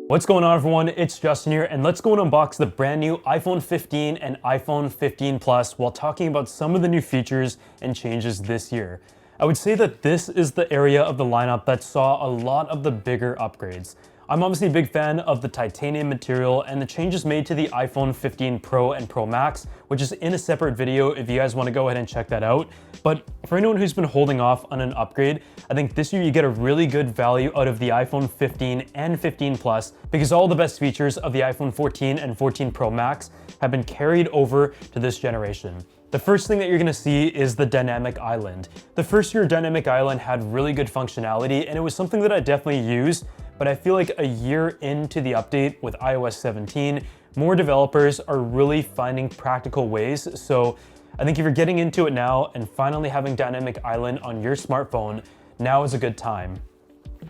What's going on, everyone? It's Justin here, and let's go and unbox the brand new iPhone 15 and iPhone 15 Plus while talking about some of the new features and changes this year. I would say that this is the area of the lineup that saw a lot of the bigger upgrades. I'm obviously a big fan of the titanium material and the changes made to the iPhone 15 Pro and Pro Max, which is in a separate video if you guys want to go ahead and check that out. But for anyone who's been holding off on an upgrade, I think this year you get a really good value out of the iPhone 15 and 15 Plus because all the best features of the iPhone 14 and 14 Pro Max have been carried over to this generation. The first thing that you're gonna see is the dynamic island. The first year dynamic island had really good functionality and it was something that I definitely used, but I feel like a year into the update with iOS 17, more developers are really finding practical ways. So I think if you're getting into it now and finally having dynamic island on your smartphone, now is a good time.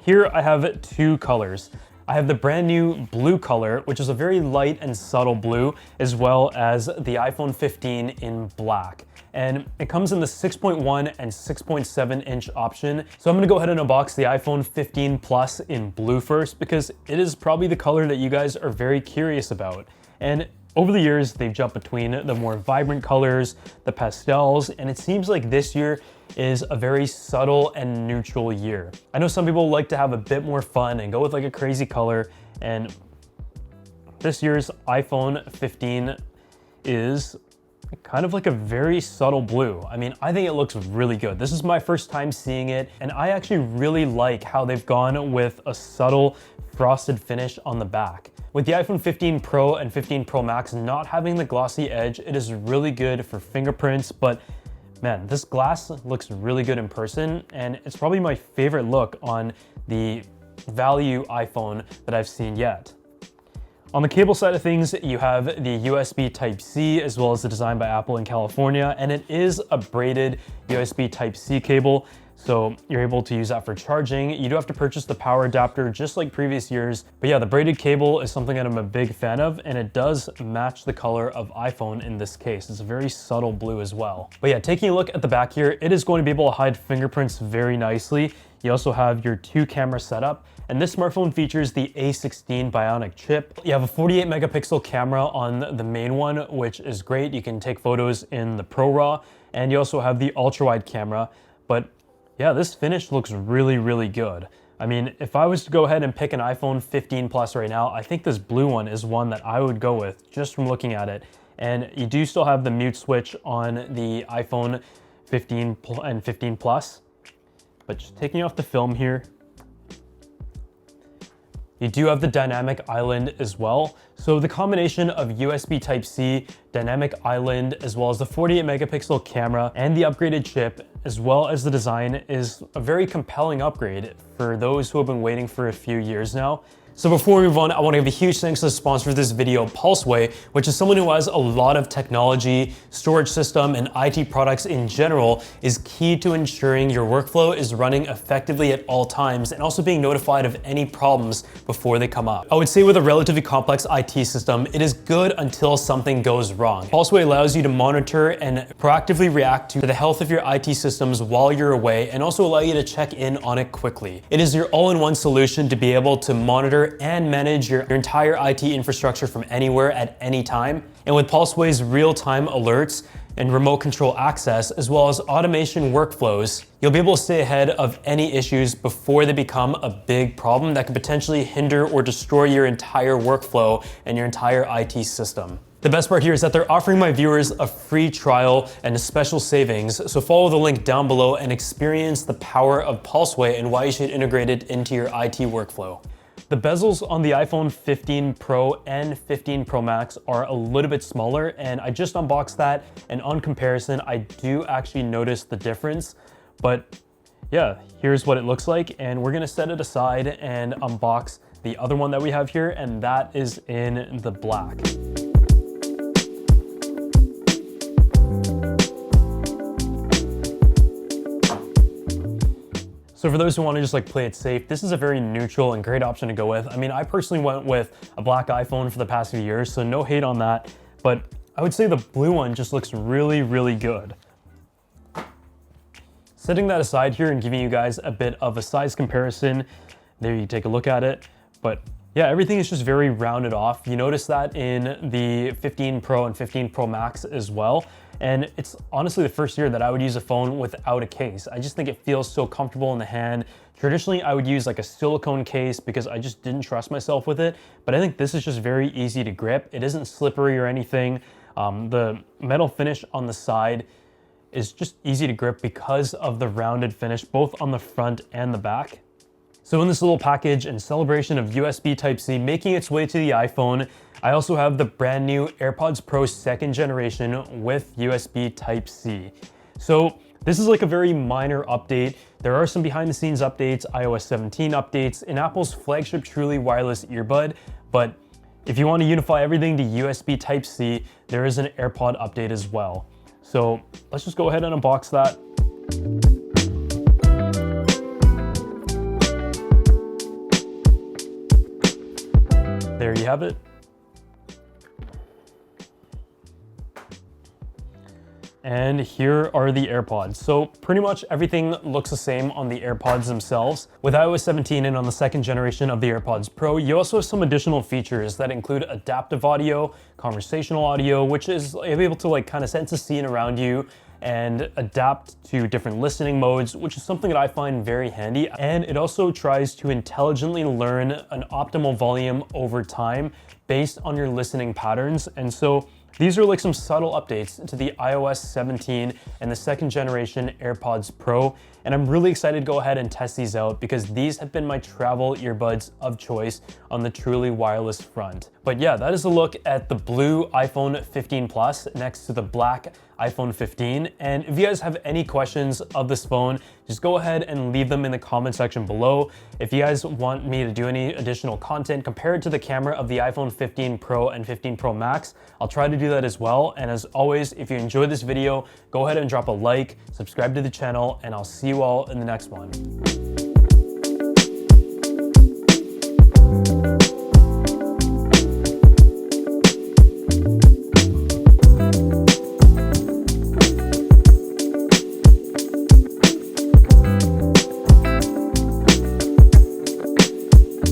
Here I have two colors. I have the brand new blue color, which is a very light and subtle blue, as well as the iPhone 15 in black. And it comes in the 6.1 and 6.7 inch option. So I'm gonna go ahead and unbox the iPhone 15 Plus in blue first, because it is probably the color that you guys are very curious about. And over the years, they've jumped between the more vibrant colors, the pastels, and it seems like this year is a very subtle and neutral year. I know some people like to have a bit more fun and go with like a crazy color, and this year's iPhone 15 is kind of like a very subtle blue. I mean, I think it looks really good. This is my first time seeing it, and I actually really like how they've gone with a subtle frosted finish on the back. With the iPhone 15 Pro and 15 Pro Max not having the glossy edge, it is really good for fingerprints, but man, this glass looks really good in person, and it's probably my favorite look on the value iPhone that I've seen yet. On the cable side of things, you have the USB Type-C as well as the design by Apple in California, and it is a braided USB Type-C cable, so you're able to use that for charging. You do have to purchase the power adapter just like previous years, but yeah, the braided cable is something that I'm a big fan of, and it does match the color of iPhone in this case. It's a very subtle blue as well. But yeah, taking a look at the back here, it is going to be able to hide fingerprints very nicely. You also have your 2-camera setup, and this smartphone features the A16 Bionic chip. You have a 48 megapixel camera on the main one, which is great. You can take photos in the Pro RAW, and you also have the ultra wide camera. But yeah, this finish looks really, really good. I mean, if I was to go ahead and pick an iPhone 15 Plus right now, I think this blue one is one that I would go with just from looking at it. And you do still have the mute switch on the iPhone 15 and 15 Plus. But just taking off the film here, you do have the dynamic island as well. So the combination of USB Type-C, dynamic island, as well as the 48 megapixel camera and the upgraded chip, as well as the design, is a very compelling upgrade for those who have been waiting for a few years now. So before we move on, I want to give a huge thanks to the sponsor of this video, Pulseway, which is someone who has a lot of technology, storage system, and IT products in general, is key to ensuring your workflow is running effectively at all times and also being notified of any problems before they come up. I would say with a relatively complex IT system, it is good until something goes wrong. Pulseway allows you to monitor and proactively react to the health of your IT systems while you're away, and also allow you to check in on it quickly. It is your all-in-one solution to be able to monitor and manage your entire IT infrastructure from anywhere at any time. And with Pulseway's real-time alerts and remote control access, as well as automation workflows, you'll be able to stay ahead of any issues before they become a big problem that could potentially hinder or destroy your entire workflow and your entire IT system. The best part here is that they're offering my viewers a free trial and a special savings, so follow the link down below and experience the power of Pulseway and why you should integrate it into your IT workflow. The bezels on the iPhone 15 Pro and 15 Pro Max are a little bit smaller, and I just unboxed that, and on comparison, I do actually notice the difference. But yeah, here's what it looks like, and we're gonna set it aside and unbox the other one that we have here, and that is in the black. So for those who want to just like play it safe, this is a very neutral and great option to go with. I mean, I personally went with a black iPhone for the past few years, so no hate on that, but I would say the blue one just looks really, really good. Setting that aside here and giving you guys a bit of a size comparison, there you take a look at it, but Yeah, everything is just very rounded off. You notice that in the 15 Pro and 15 Pro Max as well. And it's honestly the first year that I would use a phone without a case. I just think it feels so comfortable in the hand. Traditionally, I would use like a silicone case because I just didn't trust myself with it. But I think this is just very easy to grip. It isn't slippery or anything. The metal finish on the side is just easy to grip because of the rounded finish, both on the front and the back. So in this little package, in celebration of USB Type-C making its way to the iPhone, I also have the brand new AirPods Pro 2nd generation with USB Type-C. So this is like a very minor update. There are some behind the scenes updates, iOS 17 updates, in Apple's flagship truly wireless earbud, but if you want to unify everything to USB Type-C, there is an AirPod update as well. So let's just go ahead and unbox that. There you have it. And here are the AirPods. So pretty much everything looks the same on the AirPods themselves. With iOS 17 and on the 2nd generation of the AirPods Pro, you also have some additional features that include adaptive audio, conversational audio, which is able to like kind of sense the scene around you and adapt to different listening modes, which is something that I find very handy. And it also tries to intelligently learn an optimal volume over time based on your listening patterns. And so these are like some subtle updates to the iOS 17 and the 2nd generation AirPods Pro. And I'm really excited to go ahead and test these out because these have been my travel earbuds of choice on the truly wireless front. But yeah, that is a look at the blue iPhone 15 Plus next to the black iPhone 15. And if you guys have any questions of this phone, just go ahead and leave them in the comment section below. If you guys want me to do any additional content compared to the camera of the iPhone 15 Pro and 15 Pro Max, I'll try to do that as well. And as always, if you enjoyed this video, go ahead and drop a like, subscribe to the channel, and I'll see you all in the next one.